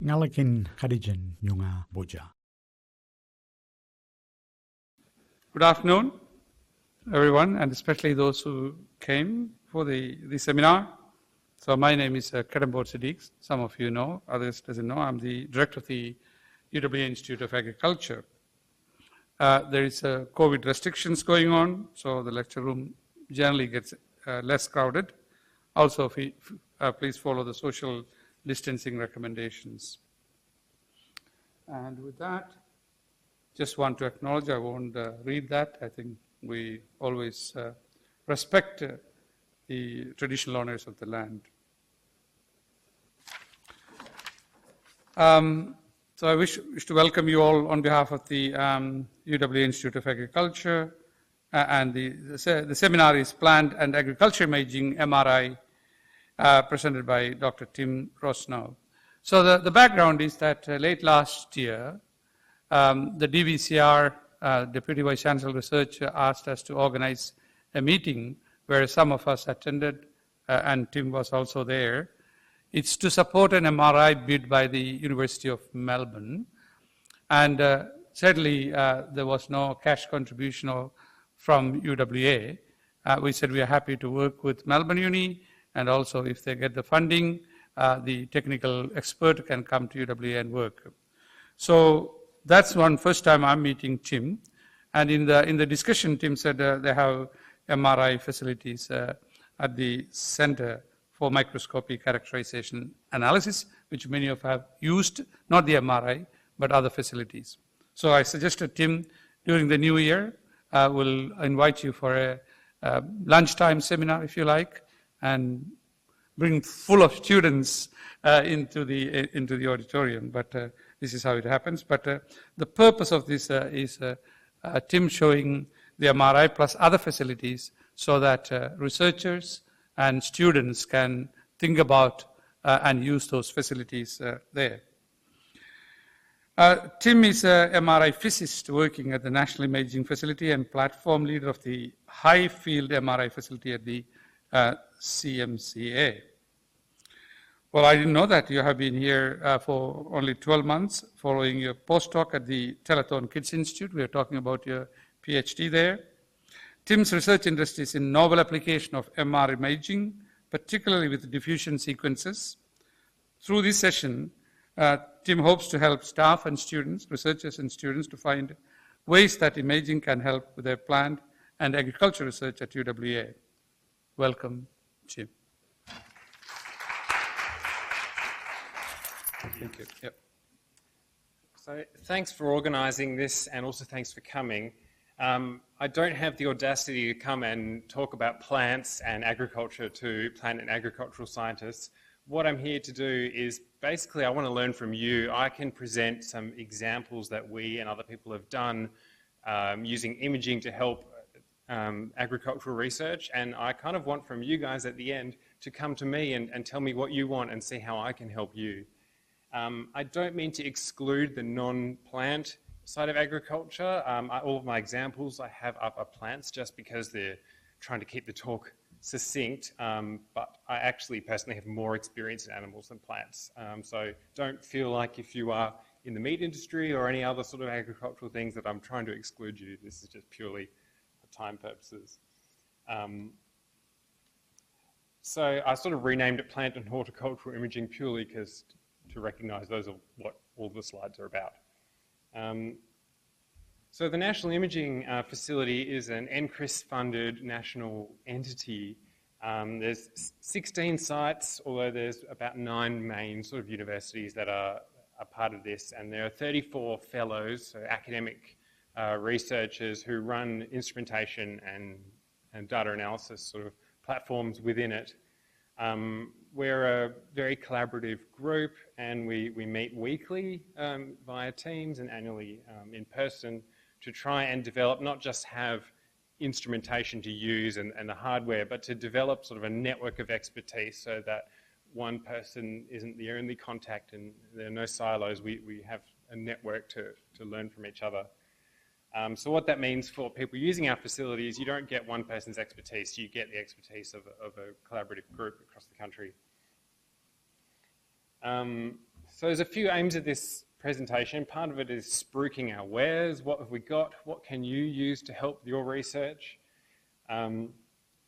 Ngalakin Khadijan Nyunga Boja. Good afternoon, everyone, and especially those who came for the seminar. So my name is Kadambod Siddiq. Some of you know, others doesn't know. I'm the director of the UWA Institute of Agriculture. There is COVID restrictions going on, so the lecture room generally gets less crowded. Also, please follow the social distancing recommendations. And with that, just want to acknowledge, I won't read that. I think we always respect the traditional owners of the land. So I wish to welcome you all on behalf of the UWA Institute of Agriculture, and the seminar is Plant and Agriculture Imaging Mri, presented by Dr. Tim Rosenow. So the background is that late last year, the DVCR, Deputy Vice Chancellor Research, asked us to organize a meeting where some of us attended, and Tim was also there. It's to support an MRI bid by the University of Melbourne. And sadly, there was no cash contribution from UWA. We said we are happy to work with Melbourne Uni, and also if they get the funding, the technical expert can come to UWA and work. So that's one first time I'm meeting Tim. And in the discussion, Tim said they have MRI facilities at the Center for Microscopy, Characterization, Analysis, which many of have used, not the MRI, but other facilities. So I suggested, Tim, during the new year, we'll invite you for a lunchtime seminar, if you like, and bring full of students into the auditorium. But this is how it happens. But the purpose of this is Tim showing the MRI plus other facilities so that researchers and students can think about and use those facilities there. Tim is a MRI physicist working at the National Imaging Facility and platform leader of the high field MRI facility at the CMCA. Well, I didn't know that you have been here for only 12 months following your postdoc at the Telethon Kids Institute. We are talking about your PhD there. Tim's research interest is in novel application of MR imaging, particularly with diffusion sequences. Through this session, Tim hopes to help staff and students, researchers and students, to find ways that imaging can help with their plant and agriculture research at UWA. Welcome, Tim. Thank you. Yep. So thanks for organising this, and also thanks for coming. I don't have the audacity to come and talk about plants and agriculture to plant and agricultural scientists. What I'm here to do is basically I want to learn from you. I can present some examples that we and other people have done using imaging to help agricultural research, and I kind of want from you guys at the end to come to me and tell me what you want and see how I can help you. I don't mean to exclude the non-plant side of agriculture. All of my examples I have up are plants just because they're trying to keep the talk succinct, but I actually personally have more experience in animals than plants. So don't feel like if you are in the meat industry or any other sort of agricultural things that I'm trying to exclude you. This is just purely for time purposes. So I sort of renamed it Plant and Horticultural Imaging purely because to recognise those are what all the slides are about. So the National Imaging Facility is an NCRIS-funded national entity. There's 16 sites, although there's about 9 main sort of universities that are a part of this, and there are 34 fellows, so academic researchers who run instrumentation and data analysis sort of platforms within it. We're a very collaborative group, and we meet weekly via Teams and annually in person to try and develop, not just have instrumentation to use and the hardware, but to develop sort of a network of expertise so that one person isn't the only contact and there are no silos. We have a network to learn from each other. So what that means for people using our facilities, you don't get one person's expertise, you get the expertise of a collaborative group across the country. So there's a few aims of this presentation. Part of it is spruiking our wares. What have we got? What can you use to help your research? I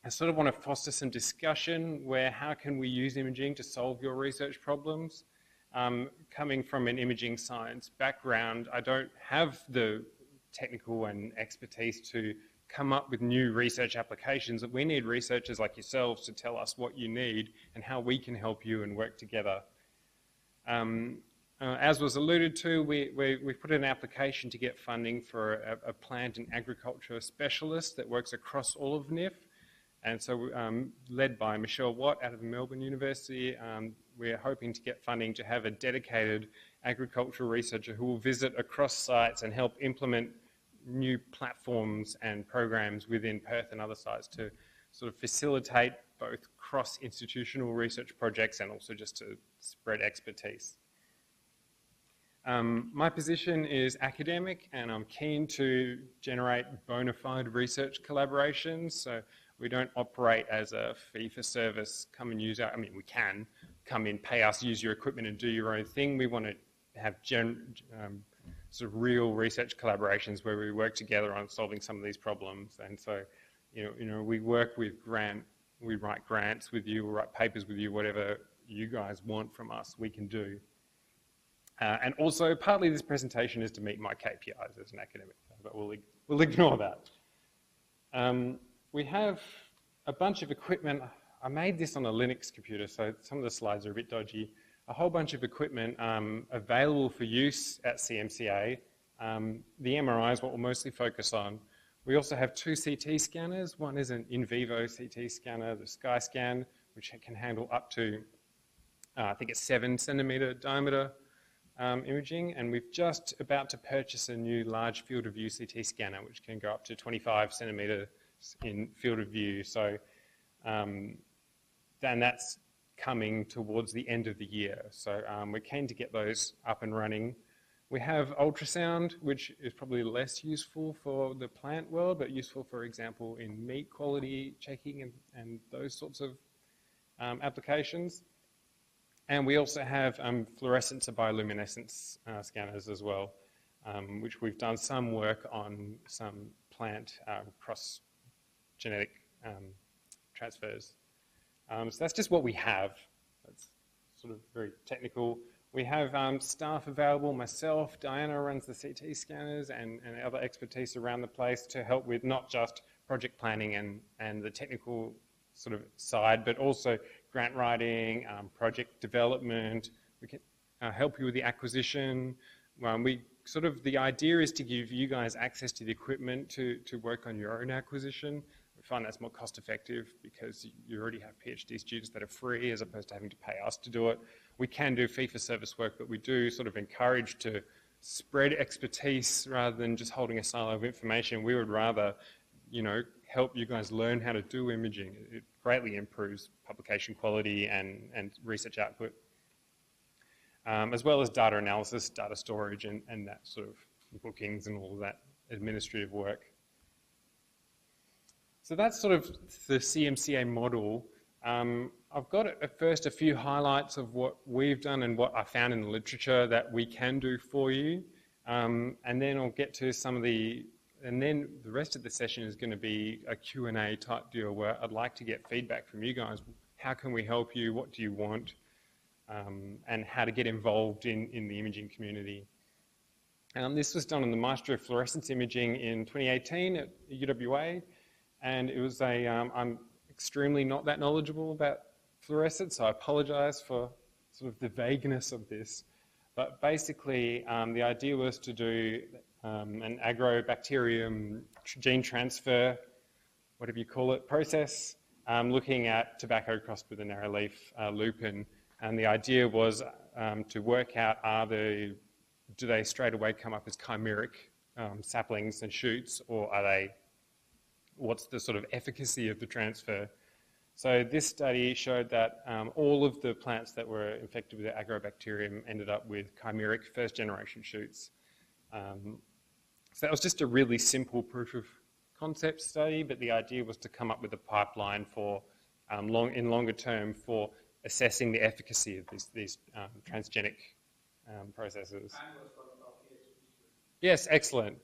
sort of want to foster some discussion where how can we use imaging to solve your research problems? Coming from an imaging science background, I don't have the technical and expertise to come up with new research applications. We need researchers like yourselves to tell us what you need and how we can help you and work together. As was alluded to, we put in an application to get funding for a plant and agriculture specialist that works across all of NIF. And so led by Michelle Watt out of Melbourne University, we're hoping to get funding to have a dedicated agricultural researcher who will visit across sites and help implement new platforms and programs within Perth and other sites to sort of facilitate both cross-institutional research projects and also just to spread expertise. My position is academic, and I'm keen to generate bona fide research collaborations. So we don't operate as a fee-for-service, come and use our, I mean, we can come in, pay us, use your equipment and do your own thing. We want to have sort of real research collaborations where we work together on solving some of these problems. And so, you know, we work with we write grants with you, we write papers with you, whatever you guys want from us, we can do. And also, partly this presentation is to meet my KPIs as an academic, but we'll ignore that. We have a bunch of equipment. I made this on a Linux computer, so some of the slides are a bit dodgy. A whole bunch of equipment available for use at CMCA. The MRI is what we'll mostly focus on. We also have 2 CT scanners. One is an in vivo CT scanner, the SkyScan, which can handle up to, I think it's 7 centimeter diameter imaging, and we've just about to purchase a new large field of view CT scanner, which can go up to 25 centimeters in field of view. So then that's coming towards the end of the year. So we're keen to get those up and running. We have ultrasound, which is probably less useful for the plant world, but useful, for example, in meat quality checking and those sorts of applications. And we also have fluorescence or bioluminescence scanners as well, which we've done some work on some plant cross-genetic transfers. So that's just what we have. That's sort of very technical. We have staff available. Myself, Diana runs the CT scanners and other expertise around the place to help with not just project planning and the technical sort of side, but also grant writing, project development. We can help you with the acquisition. The idea is to give you guys access to the equipment to work on your own acquisition. We find that's more cost effective because you already have PhD students that are free as opposed to having to pay us to do it. We can do fee-for-service work, but we do sort of encourage to spread expertise rather than just holding a silo of information. We would rather, you know, help you guys learn how to do imaging. It greatly improves publication quality and research output, as well as data analysis, data storage, and that sort of bookings and all of that administrative work. So that's sort of the CMCA model. I've got at first a few highlights of what we've done and what I found in the literature that we can do for you. And then I'll get to some of and then the rest of the session is going to be a Q&A type deal where I'd like to get feedback from you guys. How can we help you? What do you want? And how to get involved in the imaging community. This was done on the Mastery of Fluorescence Imaging in 2018 at UWA. And it was I'm extremely not that knowledgeable about fluorescence, so I apologize for sort of the vagueness of this. But basically, the idea was to do an agrobacterium gene transfer, whatever you call it, process, looking at tobacco crossed with a narrowleaf lupin. And the idea was to work out do they straight away come up as chimeric saplings and shoots, or what's the sort of efficacy of the transfer? So this study showed that all of the plants that were infected with the agrobacterium ended up with chimeric first-generation shoots. So that was just a really simple proof of concept study, but the idea was to come up with a pipeline for in longer term for assessing the efficacy of these transgenic processes. Yes, excellent.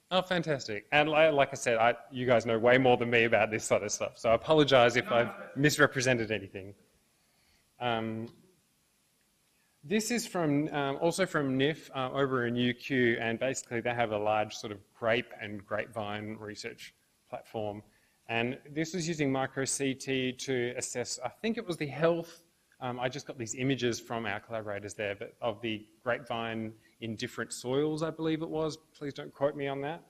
Oh, fantastic. And like I said, you guys know way more than me about this sort of stuff, so I apologise if I've misrepresented anything. This is from also from NIF over in UQ, and basically they have a large sort of grape and grapevine research platform. And this was using micro-CT to assess, I think it was the health, I just got these images from our collaborators there, but of the grapevine in different soils, I believe it was. Please don't quote me on that.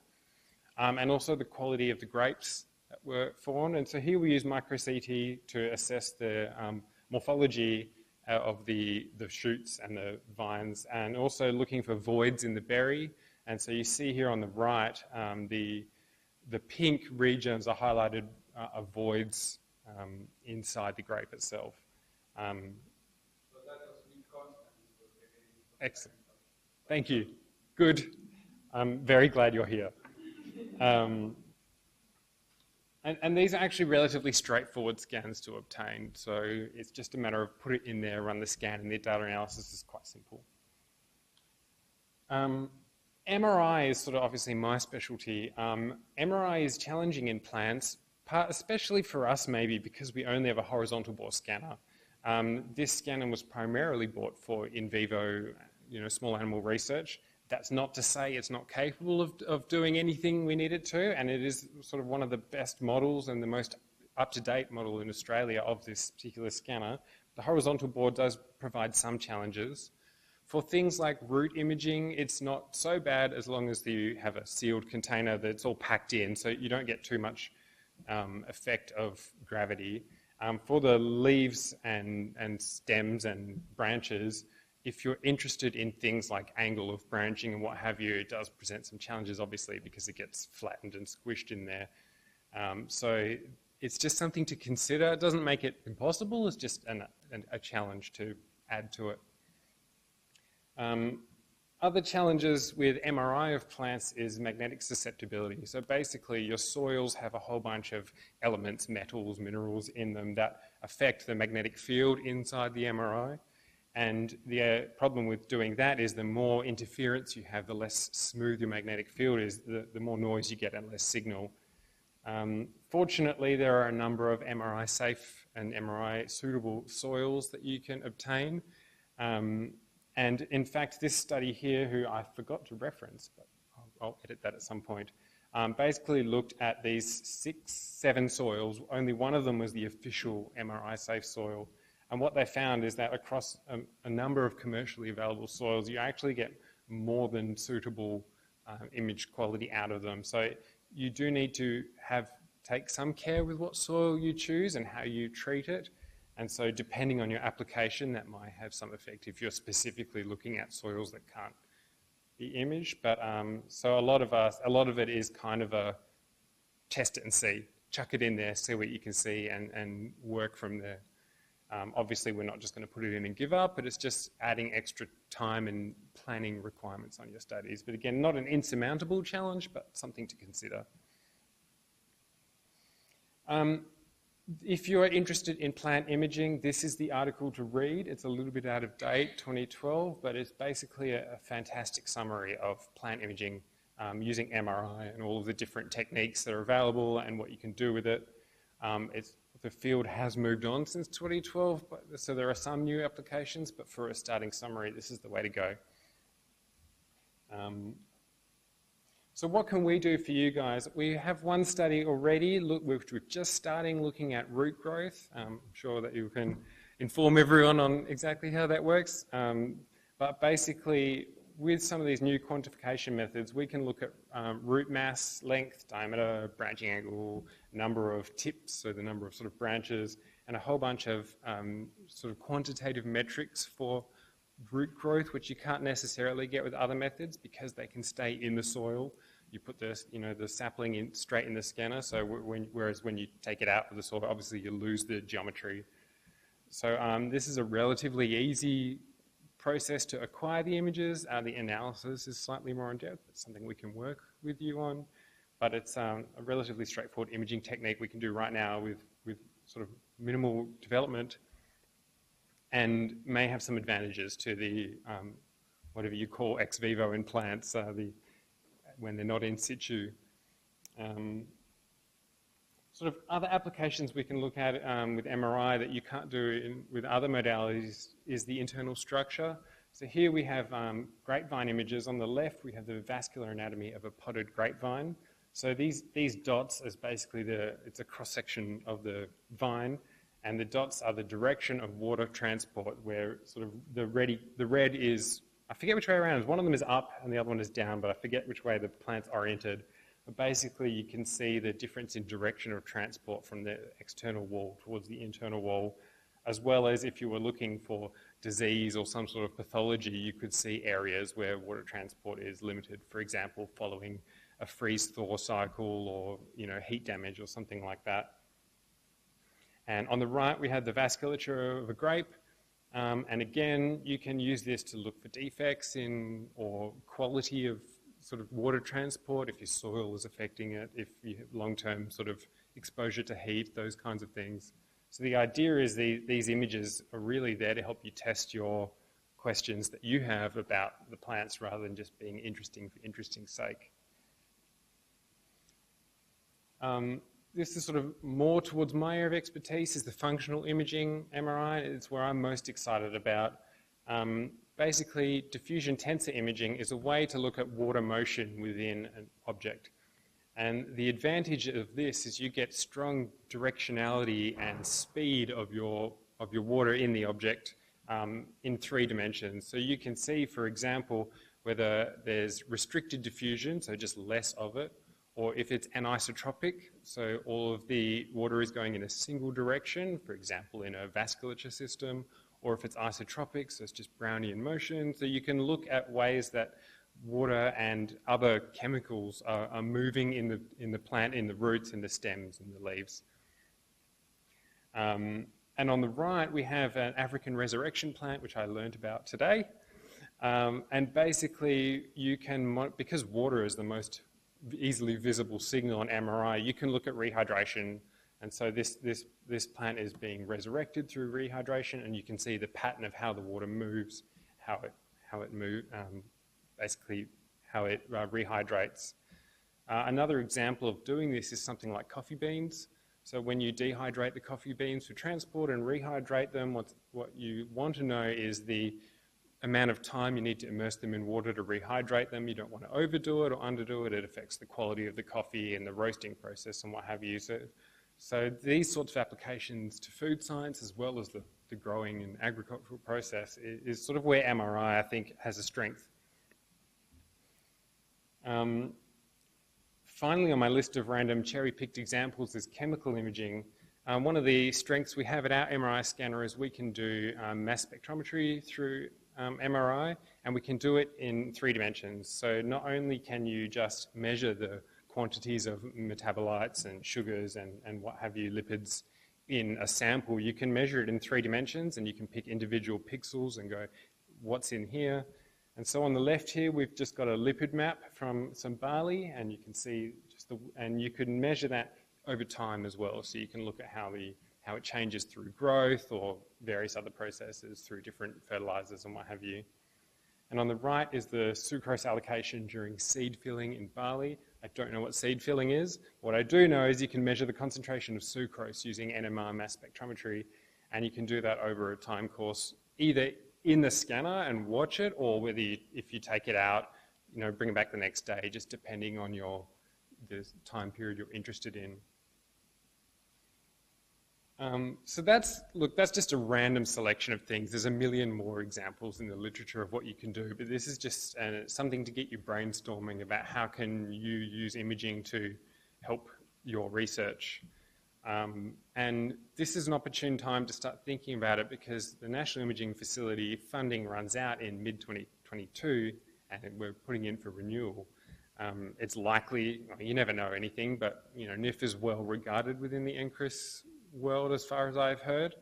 And also the quality of the grapes that were formed. And so here we use micro-CT to assess the morphology of the shoots and the vines, and also looking for voids in the berry. And so you see here on the right, the pink regions are highlighted of voids inside the grape itself. Excellent. Thank you. Good. I'm very glad you're here. And these are actually relatively straightforward scans to obtain. So it's just a matter of put it in there, run the scan, and the data analysis is quite simple. MRI is sort of obviously my specialty. MRI is challenging in plants, especially for us maybe because we only have a horizontal bore scanner. This scanner was primarily bought for in vivo, small animal research. That's not to say it's not capable of doing anything we need it to, and it is sort of one of the best models and the most up-to-date model in Australia of this particular scanner. The horizontal bore does provide some challenges. For things like root imaging, it's not so bad as long as you have a sealed container that's all packed in, so you don't get too much effect of gravity. For the leaves and stems and branches, if you're interested in things like angle of branching and what have you, it does present some challenges, obviously, because it gets flattened and squished in there. So it's just something to consider. It doesn't make it impossible. It's just a challenge to add to it. Other challenges with MRI of plants is magnetic susceptibility. So basically, your soils have a whole bunch of elements, metals, minerals in them that affect the magnetic field inside the MRI. And the problem with doing that is the more interference you have, the less smooth your magnetic field is, the more noise you get and less signal. Fortunately, there are a number of MRI-safe and MRI-suitable soils that you can obtain. And in fact, this study here, who I forgot to reference, but I'll edit that at some point, basically looked at these 6-7 soils. Only one of them was the official MRI-safe soil. And what they found is that across a number of commercially available soils, you actually get more than suitable image quality out of them. So you do need to take some care with what soil you choose and how you treat it. And so depending on your application, that might have some effect if you're specifically looking at soils that can't be imaged. But so a lot of it is kind of a test it and see, chuck it in there, see what you can see, and work from there. Obviously, we're not just going to put it in and give up, but it's just adding extra time and planning requirements on your studies. But again, not an insurmountable challenge, but something to consider. If you're interested in plant imaging, this is the article to read. It's a little bit out of date, 2012, but it's basically a fantastic summary of plant imaging using MRI and all of the different techniques that are available and what you can do with it. The field has moved on since 2012, so there are some new applications, but for a starting summary, this is the way to go. So what can we do for you guys? We have one study already. We're just starting looking at root growth. I'm sure that you can inform everyone on exactly how that works. But basically, with some of these new quantification methods, we can look at root mass, length, diameter, branching angle, number of tips, so the number of sort of branches, and a whole bunch of sort of quantitative metrics for root growth, which you can't necessarily get with other methods because they can stay in the soil. You put the sapling in straight in the scanner, so whereas when you take it out of the soil, obviously you lose the geometry. So this is a relatively easy process to acquire the images. The analysis is slightly more in depth. It's something we can work with you on, but it's a relatively straightforward imaging technique we can do right now with sort of minimal development. and may have some advantages to the, whatever you call ex vivo in plants, when they're not in situ. Sort of other applications we can look at with MRI that you can't do with other modalities is the internal structure. So here we have grapevine images. On the left, we have the vascular anatomy of a potted grapevine. So these dots is basically it's a cross-section of the vine, and the dots are the direction of water transport, where sort of the red is, I forget which way around, one of them is up and the other one is down, but I forget which way the plant's oriented. But basically, you can see the difference in direction of transport from the external wall towards the internal wall, as well as if you were looking for disease or some sort of pathology, you could see areas where water transport is limited, for example, following a freeze-thaw cycle or heat damage or something like that. And on the right, we have the vasculature of a grape. And again, you can use this to look for defects in or quality of sort of water transport, if your soil is affecting it, if you have long-term sort of exposure to heat, those kinds of things. So the idea is these images are really there to help you test your questions that you have about the plants rather than just being interesting for interesting's sake. This is sort of more towards my area of expertise, is the functional imaging MRI. It's where I'm most excited about. Basically, diffusion tensor imaging is a way to look at water motion within an object. And the advantage of this is you get strong directionality and speed of your water in the object in 3 dimensions. So you can see, for example, whether there's restricted diffusion, so just less of it, or if it's anisotropic, so all of the water is going in a single direction, for example, in a vasculature system, or if it's isotropic, so it's just Brownian motion. So you can look at ways that water and other chemicals are moving in the plant, in the roots, in the stems, and the leaves. And on the right, we have an African resurrection plant, which I learned about today. And basically, you can, because water is the most easily visible signal on MRI, you can look at rehydration. And so this plant is being resurrected through rehydration, and you can see the pattern of how the water moves, how it moves, basically how it rehydrates. Another example of doing this is something like coffee beans. So when you dehydrate the coffee beans for transport and rehydrate them, what you want to know is the amount of time you need to immerse them in water to rehydrate them. You don't want to overdo it or underdo it. It affects the quality of the coffee and the roasting process and what have you. So these sorts of applications to food science, as well as the growing and agricultural process, is sort of where MRI, I think, has a strength. Finally, on my list of random cherry-picked examples is chemical imaging. One of the strengths we have at our MRI scanner is we can do mass spectrometry through MRI, and we can do it in 3 dimensions. So not only can you just measure the quantities of metabolites and sugars and what have you, lipids, in a sample, you can measure it in 3 dimensions, and you can pick individual pixels and go, what's in here? And so on the left here, we've just got a lipid map from some barley, and you can see and you can measure that over time as well. So you can look at how it changes through growth or various other processes through different fertilizers and what have you. And on the right is the sucrose allocation during seed filling in barley. I don't know what seed filling is. What I do know is you can measure the concentration of sucrose using NMR mass spectrometry, and you can do that over a time course, either in the scanner and watch it, or whether if you take it out, bring it back the next day, just depending on the time period you're interested in. So that's just a random selection of things. There's a million more examples in the literature of what you can do, but this is just something to get you brainstorming about how can you use imaging to help your research. And this is an opportune time to start thinking about it, because the National Imaging Facility funding runs out in mid-2022, and we're putting in for renewal. It's likely, you never know anything, but NIF is well regarded within the NCRIS world as far as I've heard.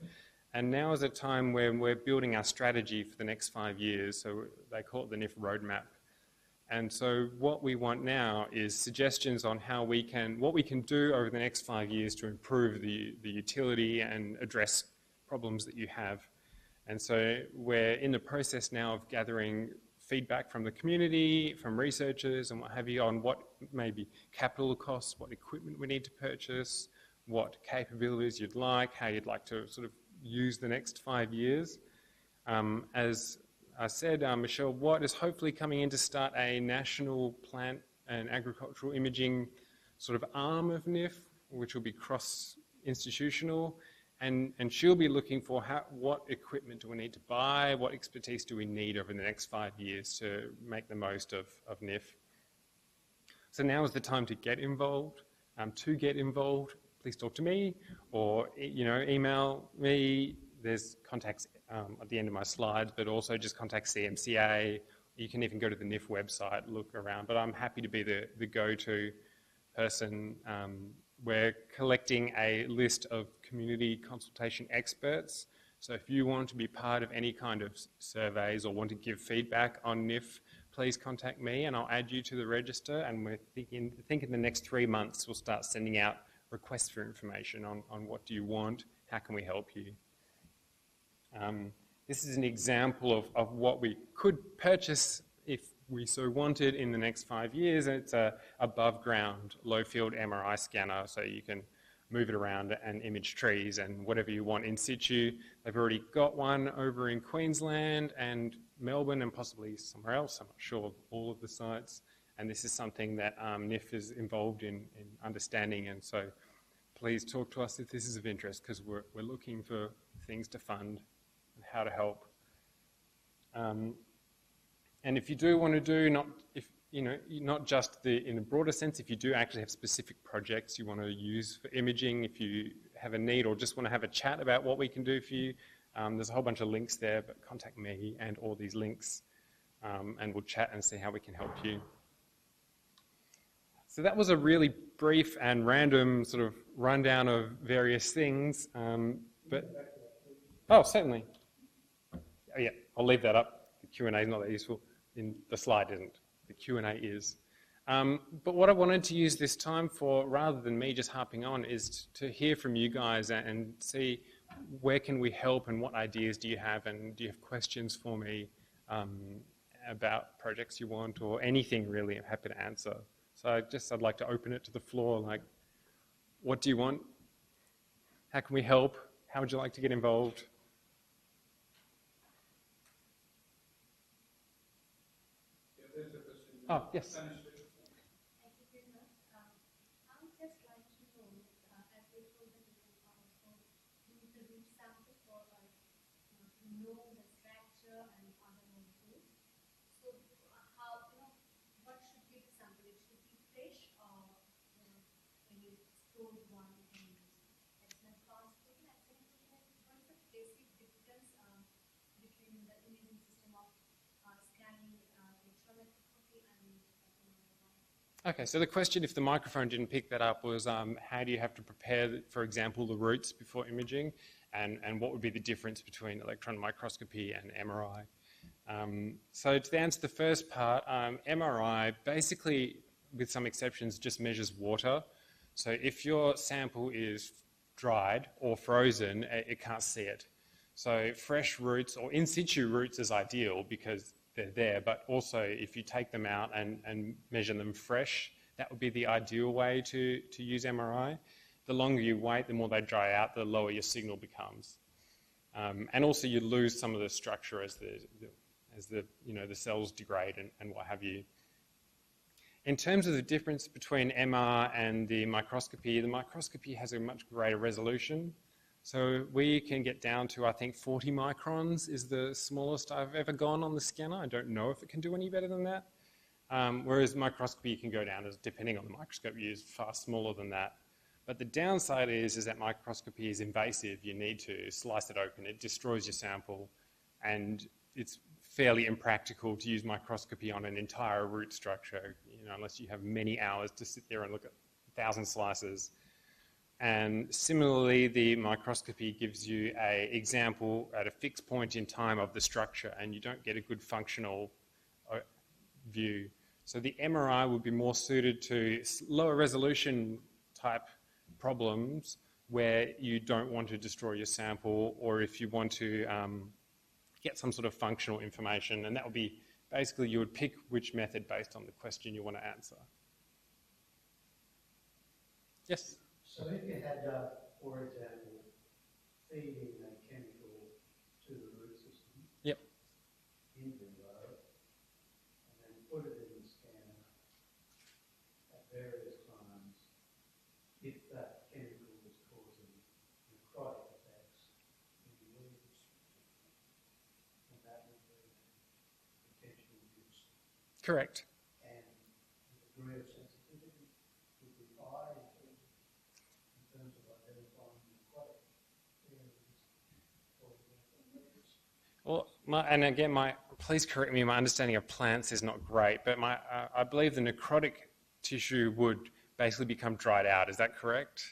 And now is a time where we're building our strategy for the next 5 years. So they call it the NIF roadmap. And so what we want now is suggestions on what we can do over the next 5 years to improve the utility and address problems that you have. And so we're in the process now of gathering feedback from the community, from researchers and what have you on what maybe capital costs, what equipment we need to purchase, what capabilities you'd like, how you'd like to sort of use the next 5 years. As I said, Michelle Watt is hopefully coming in to start a national plant and agricultural imaging sort of arm of NIF, which will be cross-institutional. And she'll be looking for what equipment do we need to buy, what expertise do we need over the next 5 years to make the most of NIF. So now is the time to get involved. Please talk to me or email me. There's contacts at the end of my slides, but also just contact CMCA. You can even go to the NIF website, look around. But I'm happy to be the go-to person. We're collecting a list of community consultation experts. So if you want to be part of any kind of surveys or want to give feedback on NIF, please contact me and I'll add you to the register. And we're thinking in the next 3 months we'll start sending out requests for information on what do you want, how can we help you. This is an example of what we could purchase if we so wanted in the next 5 years. It's a above ground low field MRI scanner, so you can move it around and image trees and whatever you want in situ. They've already got one over in Queensland and Melbourne and possibly somewhere else. I'm not sure of all of the sites. And this is something that NIF is involved in understanding, and so please talk to us if this is of interest, because we're looking for things to fund and how to help. And if you do want to do, not just in the broader sense, if you do actually have specific projects you want to use for imaging, if you have a need or just want to have a chat about what we can do for you, there's a whole bunch of links there, but contact me and all these links, and we'll chat and see how we can help you. So that was a really brief and random sort of rundown of various things, oh, certainly. Oh, yeah, I'll leave that up. The Q&A is not that useful. The slide isn't. The Q&A is. But what I wanted to use this time for, rather than me just harping on, is to hear from you guys and see where can we help and what ideas do you have, and do you have questions for me about projects you want or anything really. I'm happy to answer. So I'd like to open it to the floor, like, what do you want? How can we help? How would you like to get involved? Oh, yes. Thank you very much. I would just like to know, as we told the different parts, so you need to read sample for to know the structure and other molecules. So how, what should be the sample? It should be fresh, or when you stored one in excellent transport. And second, what is the basic difference between the imaging system of scanning electron microscopy and Okay, so the question, if the microphone didn't pick that up, was how do you have to prepare, for example, the roots before imaging, and what would be the difference between electron microscopy and MRI? So to answer the first part, MRI basically, with some exceptions, just measures water. So if your sample is dried or frozen, it can't see it. So fresh roots or in situ roots is ideal because they're there, but also if you take them out and measure them fresh, that would be the ideal way to use MRI. The longer you wait, the more they dry out, the lower your signal becomes. And also you lose some of the structure as the cells degrade and what have you. In terms of the difference between MR and the microscopy has a much greater resolution. So we can get down to, I think, 40 microns is the smallest I've ever gone on the scanner. I don't know if it can do any better than that. Whereas microscopy, you can go down, depending on the microscope you use, far smaller than that. But the downside is that microscopy is invasive. You need to slice it open. It destroys your sample. And it's fairly impractical to use microscopy on an entire root structure, unless you have many hours to sit there and look at 1,000 slices. And similarly, the microscopy gives you an example at a fixed point in time of the structure, and you don't get a good functional view. So the MRI would be more suited to lower resolution type problems where you don't want to destroy your sample, or if you want to get some sort of functional information, and that would be basically you would pick which method based on the question you want to answer. Yes? So if you had, for example, feeding a chemical to the root system Yep. in vivo, and then put it in the scanner at various times, if that chemical was causing necrotic effects in the leaves, then that would be potential use. Correct. And the degree of sensitivity would be high in terms of identifying necrotic areas for the leaves. Well, please correct me, my understanding of plants is not great, but I believe the necrotic tissue would basically become dried out. Is that correct?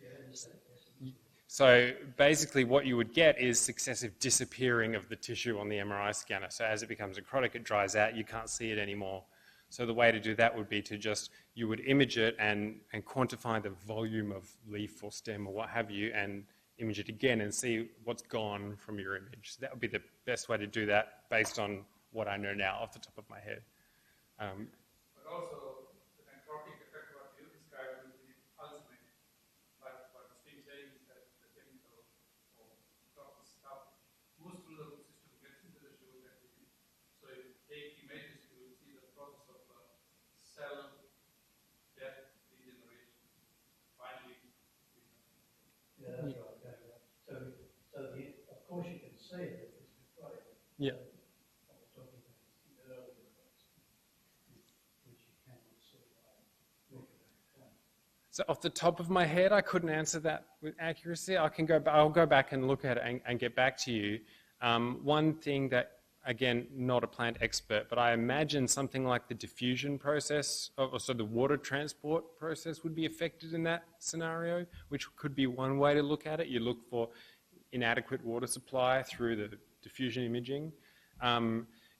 Yeah, yes. So basically what you would get is successive disappearing of the tissue on the MRI scanner. So as it becomes necrotic, it dries out, you can't see it anymore. So the way to do that would be to you would image it and quantify the volume of leaf or stem or what have you, and image it again and see what's gone from your image. So that would be the best way to do that based on what I know now off the top of my head. But also, the necrotic effect what you described will be ultimate. But what's being said is that the chemical or toxic stuff moves through the root system, gets into the sugar and so if you take images, you will see the process of cell death, regeneration, finally. Yeah, that's right. Of course you can see it if it's necrotic. Yeah. I was talking about the early necrotics, which you cannot see by looking at the plant. So off the top of my head, I couldn't answer that with accuracy. I'll go back and look at it and get back to you. One thing that, again, not a plant expert, but I imagine something like the diffusion process, so the water transport process would be affected in that scenario, which could be one way to look at it. You look for inadequate water supply through the diffusion imaging.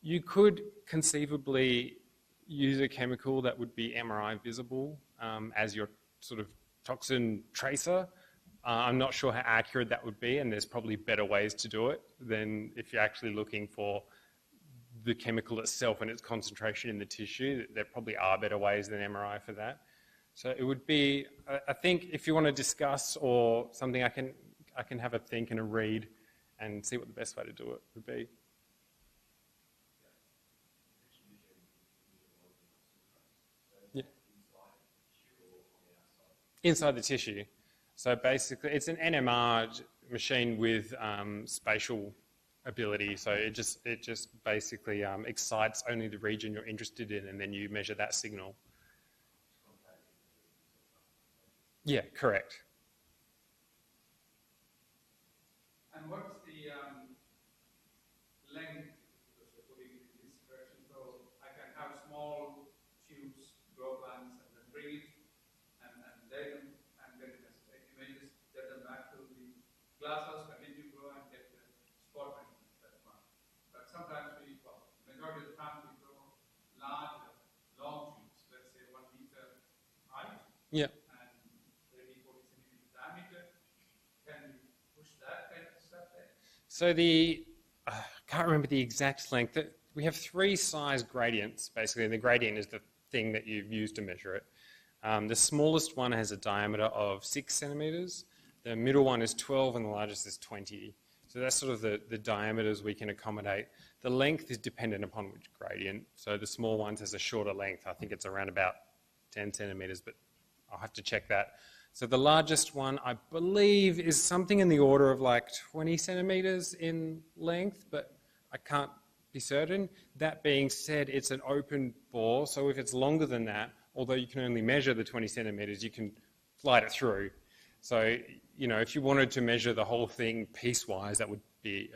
You could conceivably use a chemical that would be MRI visible as your sort of toxin tracer. I'm not sure how accurate that would be, and there's probably better ways to do it than if you're actually looking for the chemical itself and its concentration in the tissue. There probably are better ways than MRI for that. So it would be, I think if you want to discuss or something, I can have a think and a read and see what the best way to do it would be. Yeah. Inside the tissue. So basically, it's an NMR machine with spatial ability. So it just basically excites only the region you're interested in, and then you measure that signal. Yeah, correct. And what's the length, because we're putting it in this direction, so I can have small tubes, grow plants, and then bring it and lay them and get images, get them back to the glasshouse, continue to grow and get the spot measurements. That's one. But sometimes majority of the time we grow large, long tubes, let's say 1 meter height. Yeah. And 30, 40 centimeters diameter. Can you push that kind of stuff there? So I can't remember the exact length. We have 3 size gradients, basically, and the gradient is the thing that you've used to measure it. The smallest one has a diameter of 6 centimeters. The middle one is 12, and the largest is 20. So that's sort of the diameters we can accommodate. The length is dependent upon which gradient. So the small ones has a shorter length. I think it's around about 10 centimeters, but I'll have to check that. So the largest one, I believe, is something in the order of like 20 centimeters in length, but I can't be certain. That being said, it's an open bore, so if it's longer than that, although you can only measure the 20 centimeters, you can slide it through. So, if you wanted to measure the whole thing piecewise, that would be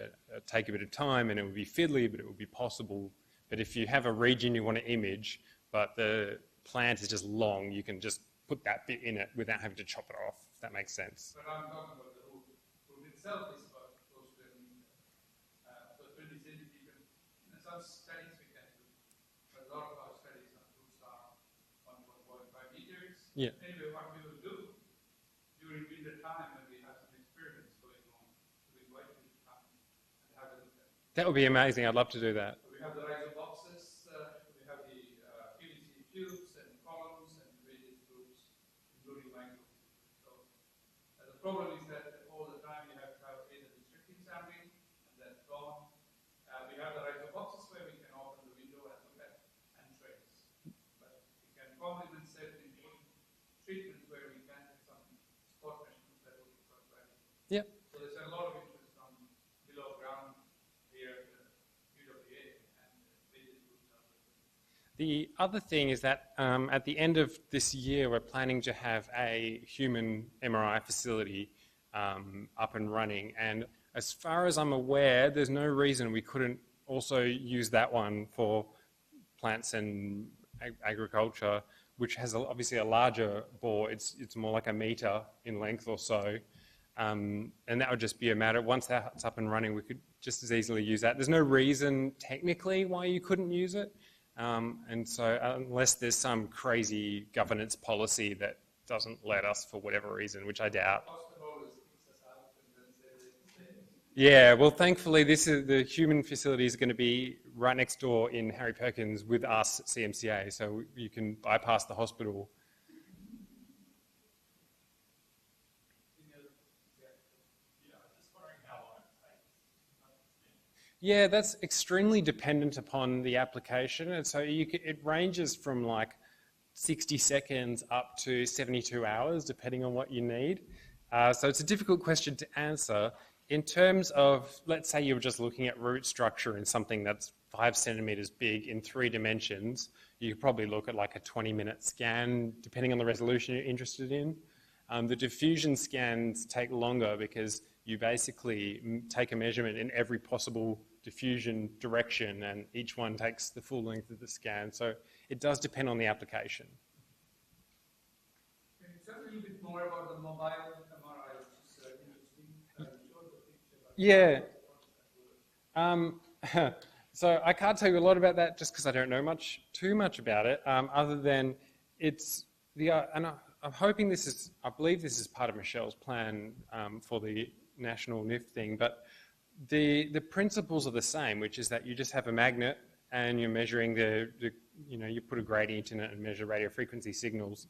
take a bit of time, and it would be fiddly, but it would be possible. But if you have a region you want to image, but the plant is just long, you can just put that bit in it without having to chop it off, if that makes sense. But I'm talking about the root. Root itself is about close to 1 meter. So 20 centimeters. In some studies we can do, but a lot of our studies on roots are 1.5 meters. Yeah. Anyway, what we will do during winter time when we have some experiments going on, we invite you to come and have a look at it. That would be amazing. I'd love to do that. We have the rhizoboxes, we have the PVC tubes and columns and various groups, including microbes. So the problem is that all the time you have to have either restricting sampling and then gone. We have the rhizoboxes where we can open the window and look at and trace. But we can complement certain treatments where we can get some spot measurements that will be quite valuable. Yep. So there's a lot of interest on below ground here at the UWA and various groups out there. The other thing is that at the end of this year, we're planning to have a Human Mri Facility up and running. And as far as I'm aware, there's no reason we couldn't also use that one for plants and agriculture, which has obviously a larger bore. It's more like a metre in length or so. And that would just be a matter, once that's up and running, we could just as easily use that. There's no reason technically why you couldn't use it. And so unless there's some crazy governance policy that doesn't let us for whatever reason, which I doubt. Yeah, well, thankfully, the human facility is going to be right next door in Harry Perkins with us at CMCA, so you can bypass the hospital. Yeah, that's extremely dependent upon the application, and so it ranges from like 60 seconds up to 72 hours, depending on what you need. So it's a difficult question to answer. In terms of, let's say you were just looking at root structure in something that's 5 centimeters big in 3 dimensions, you could probably look at like a 20-minute scan, depending on the resolution you're interested in. The diffusion scans take longer because you basically take a measurement in every possible diffusion direction, and each one takes the full length of the scan. So it does depend on the application. Can you tell a little bit more about the mobile MRI, which is interesting? Yeah. So I can't tell you a lot about that just because I don't know too much about it, other than it's and I'm hoping I believe this is part of Michelle's plan for the national NIF thing, but the principles are the same, which is that you just have a magnet and you're measuring you put a gradient in it and measure radio frequency signals.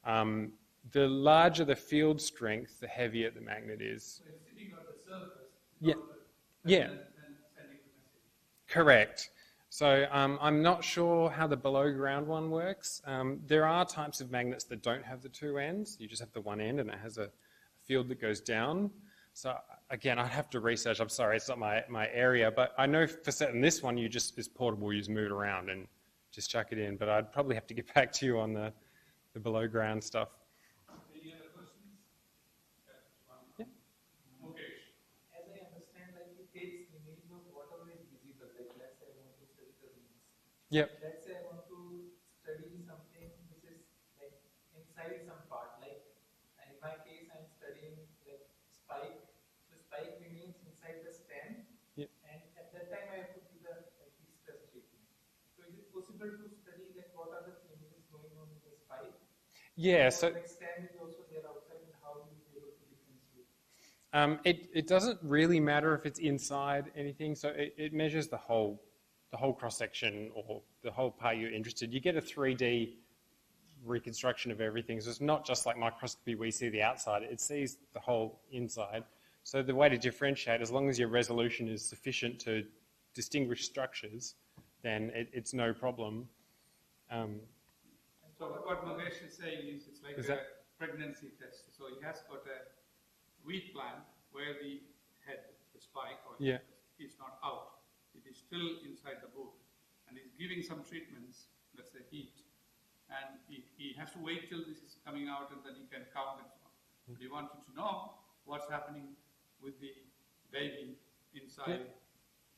The larger the field strength, the heavier the magnet is. So it's sitting on the surface. Yeah. Yeah. Correct. So I'm not sure how the below ground one works. There are types of magnets that don't have the 2 ends. You just have the one end and it has a field that goes down. So again, I'd have to research. I'm sorry, it's not my area, but I know for certain this one is portable. You just move it around and just chuck it in. But I'd probably have to get back to you on the below ground stuff. Any other questions? Yeah. Okay. As I understand, like it takes image of whatever is visible. Like let's say I want to study the wings. Yep. Let's say I want to study something which is like inside some part. Like in my case, I'm studying like spike. So spike remains inside the stem. Yep. And at that time, I have to do the stress treatment. So is it possible to study like what are the changes going on in the spike? Yeah. So like stem is also there outside, and how do you be able to differentiate? it doesn't really matter if it's inside anything. So it measures the whole cross section or the whole part you're interested. You get a 3D reconstruction of everything. So it's not just like microscopy we see the outside. It sees the whole inside. So the way to differentiate, as long as your resolution is sufficient to distinguish structures, then it's no problem. So what Mukesh is saying is it's like a pregnancy test. So he has got a wheat plant where the head, the spike, is not out. It is still inside the boot. And he's giving some treatments, let's say heat. And he has to wait till this is coming out and then he can count and so on. We want you to know what's happening with the baby inside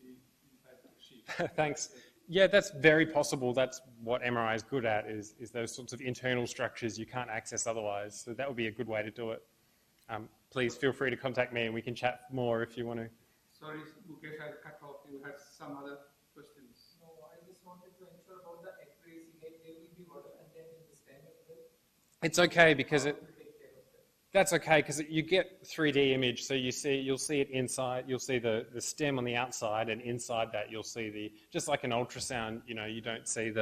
the sheep. Thanks. Yeah, that's very possible. That's what MRI is good at, is those sorts of internal structures you can't access otherwise. So that would be a good way to do it. Please feel free to contact me and we can chat more if you want to. Sorry, Mukesh, I cut off. You had some other questions. No, I just wanted to ensure about the accuracy. Like there will be water content in the stem as well. It's okay because That's okay, because you get 3D image, so you'll see it inside, you'll see the stem on the outside, and inside that you'll see just like an ultrasound, you don't see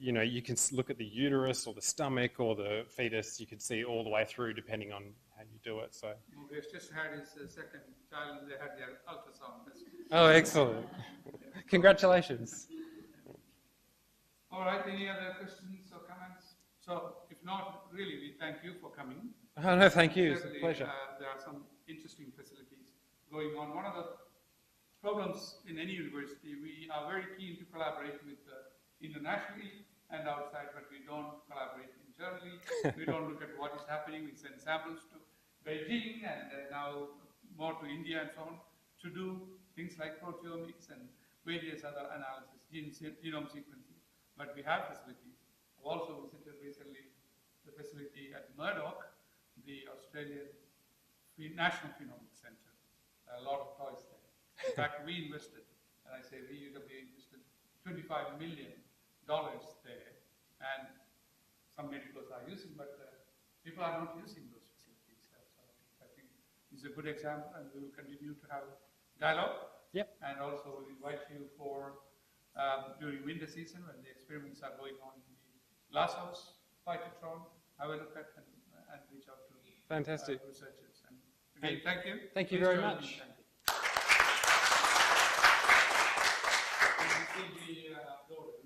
you can look at the uterus or the stomach or the fetus, you can see all the way through depending on how you do it. So. We've just had his second child, and they had their ultrasound. Oh, excellent. Congratulations. All right, any other questions or comments? So, if not, really, we thank you for coming. Oh, no, thank you. It's a Certainly, pleasure. There are some interesting facilities going on. One of the problems in any university, we are very keen to collaborate with internationally and outside, but we don't collaborate internally. We don't look at what is happening. We send samples to Beijing and now more to India and so on to do things like proteomics and various other analysis, genome sequencing. But we have facilities. I've also visited recently the facility at Murdoch, the Australian National Genomics Center. A lot of toys there. In fact, we invested, and I say we, UWA, invested $25 million there, and some medicals are using, but people are not using those facilities. So I think it's a good example, and we will continue to have dialogue. Yep. And also we'll invite you for during winter season when the experiments are going on in the glasshouse, phytotron, have a look at and reach out to Fantastic. Researchers. And again, thank you. Thank you Please very join much. me. Thank you. And this will be uploaded.